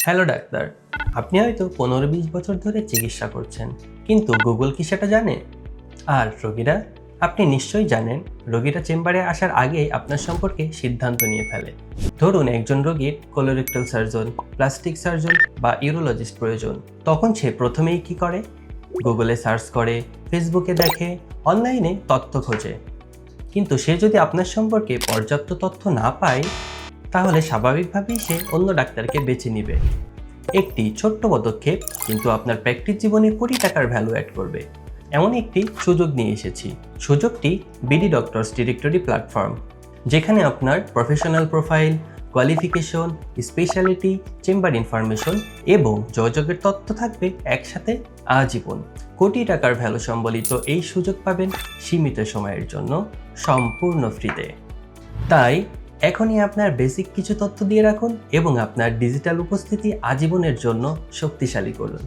Hello doctor, আপনি হয়তো 15-20 বছর ধরে চিকিৎসা করছেন, কিন্তু গুগল কি সেটা জানে? আর রোগীরা? আপনি নিশ্চয়ই জানেন, রোগীরা চেম্বারে আসার আগেই আপনার সম্পর্কে সিদ্ধান্ত নিয়ে ফেলে। ধরুন একজন রোগীর কোলোরেক্টাল সার্জন, প্লাস্টিক সার্জন বা ইউরোলজিস্ট প্রয়োজন, তখন সে প্রথমেই কি করে? গুগলে সার্চ করে, ফেসবুকে দেখে, অনলাইনে তথ্য খোঁজে। কিন্তু সে যদি আপনার সম্পর্কে পর্যাপ্ত তথ্য না পায়, তাহলে স্বাভাবিকভাবেই সে অন্য ডাক্তারকে বেছে নিবে। একটি ছোট্ট পদক্ষেপ কিন্তু আপনার প্র্যাকটিস জীবনে কোটি টাকার ভ্যালু অ্যাড করবে। এমন একটি সুযোগ নিয়ে এসেছি। সুযোগটি বিডি ডক্টরস ডিরেক্টরি প্ল্যাটফর্ম, যেখানে আপনার professional profile, qualification, speciality, chamber information এবং যোগাযোগের তথ্য থাকবে একসাথে আজীবন। কোটি টাকার ভ্যালু সম্বলিত এই সুযোগ পাবেন সীমিত সময়ের জন্য, সম্পূর্ণ ফ্রিতে। তাই এখনই আপনার বেসিক কিছু তথ্য দিয়ে রাখুন এবং আপনার ডিজিটাল উপস্থিতি আজীবনের জন্য শক্তিশালী করুন।